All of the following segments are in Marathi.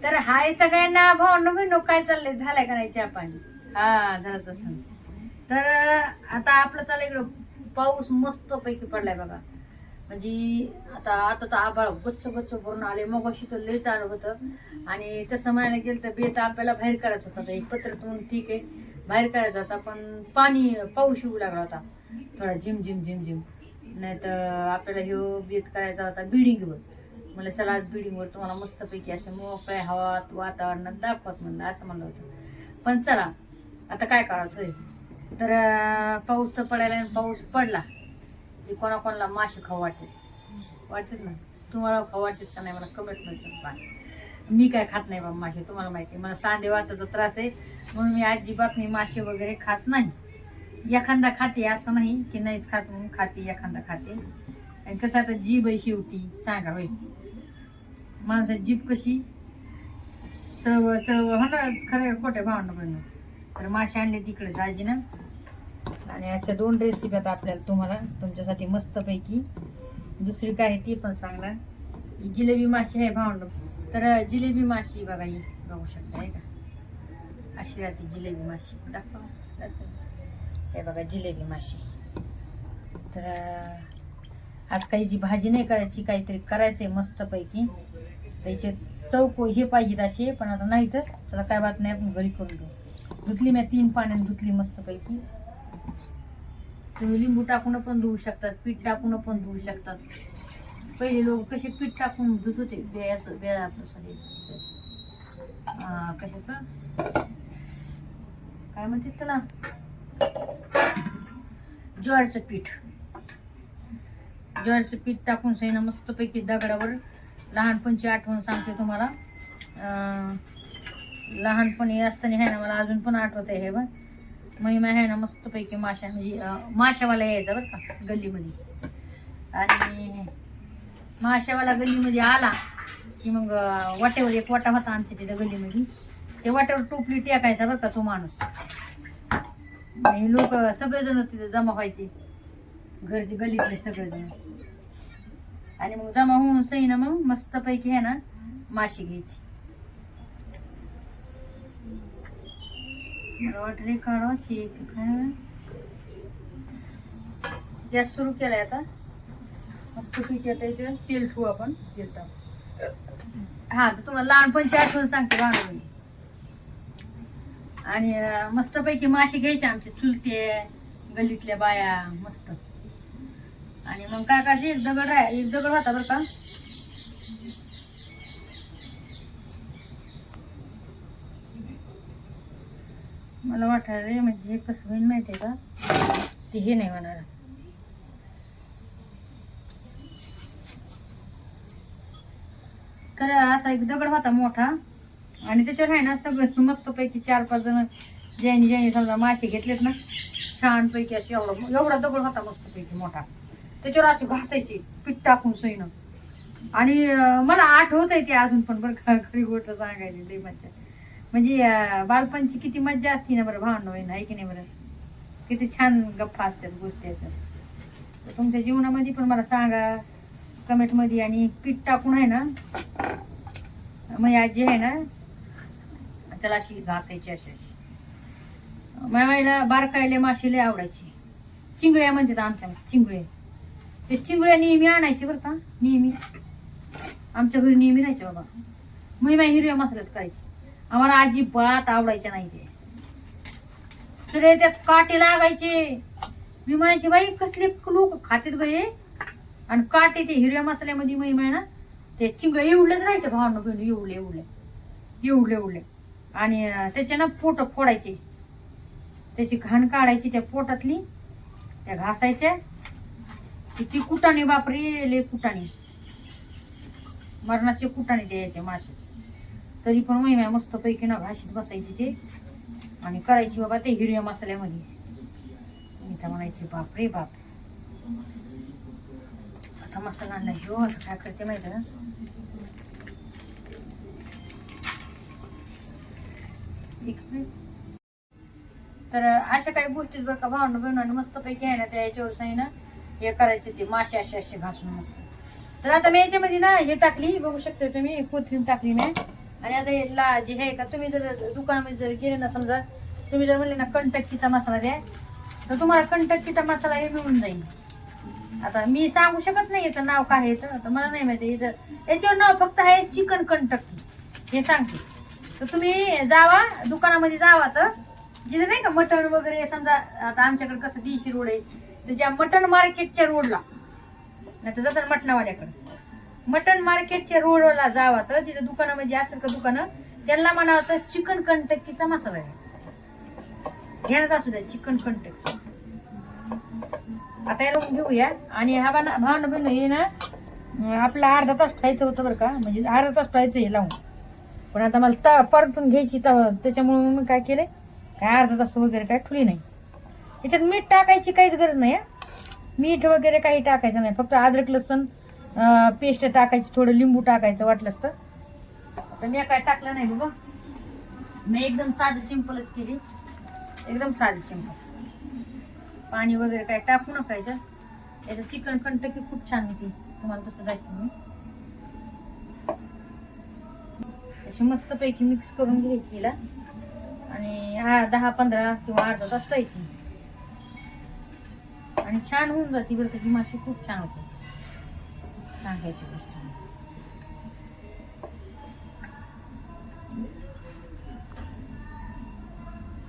तर हाय सगळ्यांना भावना बहिणो, काय चाललंय? झालाय का नाही चहा पाणी? हा झालं तसं. तर आता आपलं चाललंय इकडं पाऊस मस्त पैकी पडलाय बघा. म्हणजे आता आता तर आभाळ गच्च गच्च भरून आले. मग अशी तर लय चालू होतं आणि तसं म्हणायला गेलं तर बेटा आपल्याला बाहेर काढायचं होता. एक पत्रातून ठीक आहे बाहेर काढायचा होता, पण पाऊस येऊ लागला होता थोडा झिम झिम झिम झिम. नाही तर आपल्याला ह्यो बेत करायचा होता बिल्डिंगवर. मला चला आज बिल्डिंगवर तुम्हाला मस्तपैकी असं मोकळ्या हवात वातावरणात दाखवत म्हणलं, असं म्हणलं होतं. पण चला आता काय करायचं होय. तर पाऊस तर पडायला आणि पाऊस पडला की कोणाकोणाला मासे खाऊ वाटतात ना. तुम्हाला खाऊ वाटतेच का नाही मला कमेंट मध्ये. मी काय खात नाही बाबा मासे, तुम्हाला माहिती आहे मला सांधे वाताचा त्रास आहे, म्हणून मी अजिबात मासे वगैरे खात नाही. एखादा खाते असं नाही की नाहीच खात, म्हणून खाते एखादा खाते. आणि कसं आता जीभ आहे शेवटी, सांगा होय माणसाची जीभ कशी चळवळ चळवळ हो ना, खरं खोट्या भावना बनणं. तर मासे आणले तिकडे दाजीनं आणि आजच्या 2 रेसिपी आता आपल्याला तुम्हाला तुमच्यासाठी मस्तपैकी. दुसरी काय आहे ती पण सांगणार. जिलेबी माशी आहे भावंड. तर जिलेबी माशी बघा, ही बघू शकता आहे का, अशी राहते जिलेबी माशी. दाखवा हे बघा जिलेबी माशी. तर आज काही जी भाजी नाही करायची, काहीतरी करायचंय मस्तपैकी. त्याचे चौक हे पाहिजेत असे, पण आता नाही तर चला काय बात नाही, आपण घरी करून घेऊ. धुतली मी 3 पाण्याने धुतली मस्तपैकी. तुम्ही लिंबू टाकून पण धुवू शकतात, पीठ टाकून पण धुवू शकतात. पहिले लोक कसे पीठ टाकून धुत होते बेळाचं कशाचं काय म्हणते त्याला, ज्वारीचं पीठ. ज्वारीचं पीठ टाकून सैना मस्तपैकी दगडावर. लहानपणची आठवण सांगते तुम्हाला. लहानपणी असताना आहे ना, मला अजून पण आठवत आहे हे बघ. महिमा आहे ना मस्तपैकी माशा, म्हणजे माशावाला यायचा बरं का गल्लीमध्ये. आणि माशावाला गल्लीमध्ये आला की मग वाटेवर एक वाटा होता आमच्या तिथे गल्लीमध्ये, ते वाट्यावर टोपली टेकायचा बरं का तो माणूस. हे लोक सगळेजण तिथे जमा व्हायचे, घरचे गल्लीतले सगळेजण. आणि मग जमा होऊन सही ना मग मस्तपैकी आहे ना माशी घ्यायची. मला वाटले काढायची काय. गॅस सुरू केलाय आता मस्तपैकी. आता याच्यावर तेल ठेवू आपण, तेल टाकू. हा तर तुम्हाला लहानपणची आठवण सांगते बाळाबणी. आणि मस्तपैकी मासे घ्यायचे आमचे चुलते गल्लीतल्या बाया मस्त. आणि मग काय करायचे, एक दगड होता बरं का. मला वाटायला म्हणजे हे कसं होईल माहितीये का, ते हे नाही होणार. तर असा एक दगड होता मोठा आणि त्याच्यावर आहे ना सगळं मस्तपैकी 4-5 जण ज्यांनी समजा मासे घेतलेत ना छानपैकी असे एवढा दगड होता मस्तपैकी मोठा. त्याच्यावर असे घासायचे पीठ टाकून सैनं. आणि मला आठवत आहे ते अजून पण बरं का, खरी गोष्ट सांगायची लई मज्जा. म्हणजे बालपणची किती मज्जा असती ना बरं भावना बहीण, आहे की नाही बरं. किती छान गप्पा असतात गोष्टी असतात. तुमच्या जीवनामध्ये पण मला सांगा कमेंट मध्ये. आणि पीठ टाकून आहे ना मग आजी आहे ना त्याला अशी घासायची अशी. मामाईला बारकायले मासे लय आवडायची. चिंगळ्या म्हणतात आमच्या, चिंगळे. ते चिंगळ्या नेहमी आणायचे बरं का, नेहमी आमच्या घरी नेहमी राहायचे बाबा. महिमा हिरव्या मसाल्यात करायची, आम्हाला अजिबात आवडायच्या नाही ते. सगळे त्यात काटे लागायचे. मी म्हणायचे बाई कसले लोक खातेत गे, आणि काटे ते हिरव्या मसाल्यामध्ये महिमा आहे ना ते चिंगळे एवढेच राहायचे भावना बहिणी, एवढे एवढे एवढे एवढे. आणि त्याचे ना पोट फोडायचे, त्याची घाण काढायची त्या पोटातली, त्या घासायच्या. तिची कुटाने बापरे ले कुटाने, मरणाचे कुटाने द्यायचे माशाचे. तरी पण महिमा मस्तपैकी ना घाशीत बसायची ते आणि करायची बाबा ते हिरव्या मसाल्यामध्ये. मी तर म्हणायची बापरे बाप. आता मसाला आणला ह्यो, आता काय करते माहिती ना, तर अशा काही गोष्टी बरं का भावना बहिणाने मस्तपैकी आहे ना त्या याच्यावर सही ना हे करायचे ते मासे असे असे घासून मस्त. तर आता मी याच्यामध्ये ना हे टाकली, बघू शकता तुम्ही, कोथिंबीर टाकली मी. आणि आता हे जे आहे का, तुम्ही जर दुकानामध्ये जर गेले ना, समजा तुम्ही जर म्हणले ना कंटक्कीचा मसाला द्या, तर तुम्हाला कंटक्कीचा मसाला हे मिळून जाईल. आता मी सांगू शकत नाही याचं नाव काय आहे, तर आता मला नाही माहिती. याच्यावर नाव फक्त आहे चिकन कंटक्की हे सांगते. तर तुम्ही जावा दुकानामध्ये, जावा तर जिथे नाही का मटण वगैरे, समजा आता आमच्याकडे कसं देशी रोड आहे, तर ज्या मटण मार्केटच्या रोडला, नाही तर जातात मटणावाल्याकडे, मटण मार्केटच्या रोडला जावा तर तिथे दुकानामध्ये असेल का दुकानं, त्यांना म्हणावं तर चिकन कंटक्कीचा मसाला आहे, घेण्यात असू द्या चिकन कंटक्की. आता याला घेऊया. आणि हा भावना बहिण हे ना आपला अर्धा तास ठेवायचं होतं बरं का, म्हणजे अर्धा तास ठेवायचं हे लावून. पण आता मला परतून घ्यायची, त्याच्यामुळे मी काय केलंय, काय अर्धा तास वगैरे काय ठुली नाही. याच्यात मीठ टाकायची काहीच गरज नाही. मीठ वगैरे काही टाकायचं नाही, फक्त अद्रक लसूण पेस्ट टाकायची, थोडं लिंबू टाकायचं वाटलंच तर. आता मी काय टाकलं नाही बाबा, मी एकदम साधी सिंपलच केली, एकदम साधी सिंपल. पाणी वगैरे काय टाकू नका याच्यात. याचं चिकन कंटकी खूप छान होती, तुम्हाला तसं दाखवून मी. अशी मस्तपैकी मिक्स करून घ्यायची हिला आणि 10-15 किंवा अर्धा तास ठेवायची आणि छान होऊन जाते बरं का. ही माशी खूप छान होते, सांगायची गोष्ट.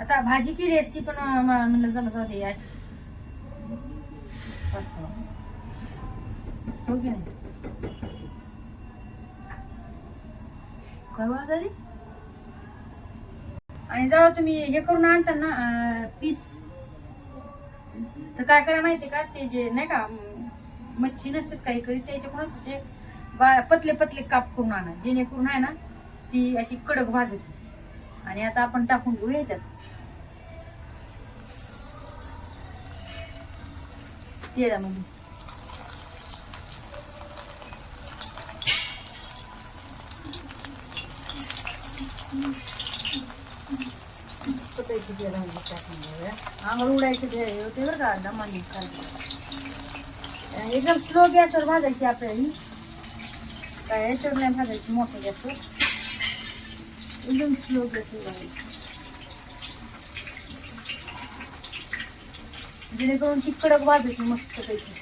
आता भाजी केली असती पण म्हणलं जरा जाऊ दे अशी हो की नाही. काय झाली. आणि जेव्हा तुम्ही हे करून आणता ना पीस, तर काय करा माहिती का, ते जे नाही का मच्छी नसतात काही करी, त्याच्याकडूनच असे पतले पतले काप करून आणा, जेणेकरून आहे ना ती अशी कडक भाजते. आणि आता आपण टाकून घेऊ याच्यात तेलामध्ये. आंघोळ उडायचं होते बरं का, दमानी एकदम स्लो गॅसवर भाजायची आपल्याला. काय याच्यावर नाही भाजायची, मोठ्या गॅसवर एकदम स्लो गॅसवर भाजायची, जेणेकरून ती कडक भाजायची मस्त पैकी.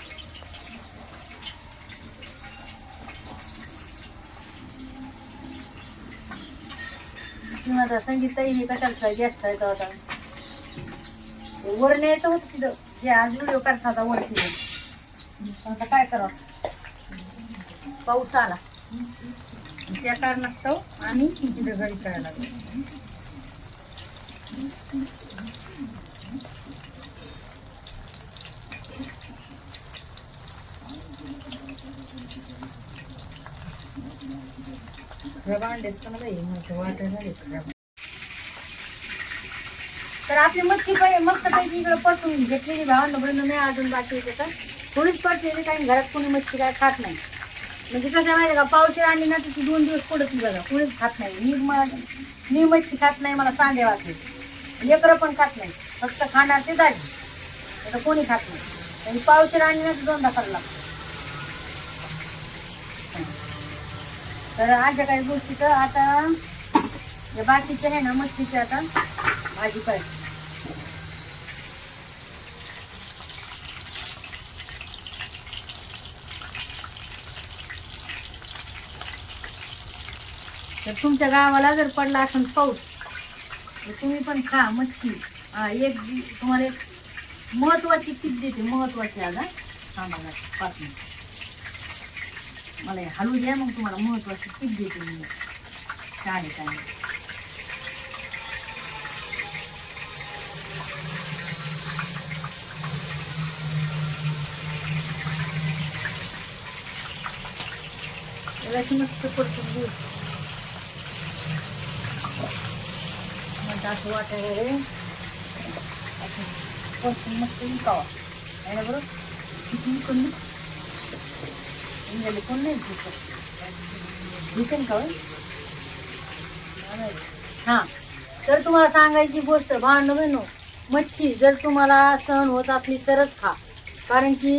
माझा संगीताईने कशाला गॅस खायचा होता, वर न्यायचं होतं तिथं, जे आज व्हिडिओ करता होता वर तिथं. आता काय करावं, पाऊस आला त्या कारणास्तव आणि तिथं घरी करायला लागलो. तर आपली मच्छी मस्त पैकी इकडे परतून घेतलेली भावांना बहिण नाही अजून बाकी येते, तर थोडीच परतलेली, काही घरात कोणी मच्छी काय खात नाही. म्हणजे कसं माहिती का, पावशी आणली ना तिची 2 दिवस पडत बघा, कोणीच खात नाही. मी मच्छी खात नाही, मला सांडे वाटते, लेकरं पण खात नाही, फक्त खाणार ते दाजी, आता कोणी खात नाही. आणि पावशी आणली ना 2दा करायला लागतं. तर अशा काही गोष्टी. तर आता बाकीचे आहे ना मच्छीचे आता भाजी करायची. तर तुमच्या गावाला जर पडला असेल पाऊस, तर तुम्ही पण खा मच्छी. एक तुम्हाला एक महत्वाची टीप देते, महत्वाची. आज सांगा 5 मिनिट मला हलवू द्या, मग तुम्हाला महत्वाची टीप देते मी. काय काय मस्त परतून घेऊ. असं वाटायला मस्त विकावा आहे ना बरोबर. किती कोण झाले, कोण नाही विकेन का. हां, तर तुम्हाला सांगायची गोष्ट भांडण बहिणो, मच्छी जर तुम्हाला सहन होत असली तरच खा. कारण की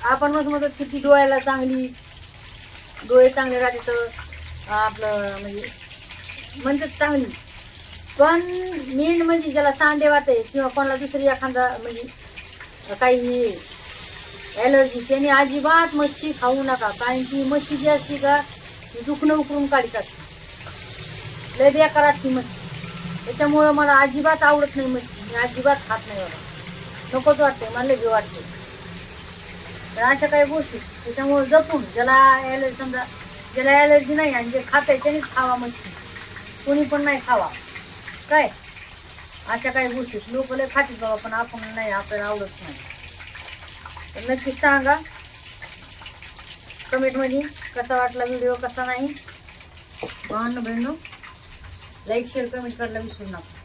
आपण मस्त म्हणतो किती डोळ्याला चांगली, डोळे चांगले राहते तर आपलं म्हणजे म्हणतात चांगली. पण मेन म्हणजे ज्याला सांडे वाटे किंवा कोणाला दुसरी एखादा म्हणजे काही ॲलर्जी, त्याने अजिबात मच्छी खाऊ नका. कारण की मच्छी जी असते का ती दुखणं उकरून काढतात, लय बेकार असते मच्छी. त्याच्यामुळं मला अजिबात आवडत नाही मच्छी, मी अजिबात खात नाही बाबा, नकोच वाटते मला, लय वाटते. तर अशा काही गोष्टी त्याच्यामुळे जपून, ज्याला ॲलर्जी समजा ज्याला ॲलर्जी नाही आणि जे खात आहे त्यानेच खावा मच्छी, कोणी पण नाही खावा काय. अशा काही गोष्टी लोक लय खातील बाबा, पण आपण नाही, आपल्याला आवडत नाही. तर नक्कीच सांगा कमेंटमध्ये कसा वाटला व्हिडिओ, कसा नाही. भावांनो बहिणो, लाईक शेअर कमेंट करायला विसरू नका.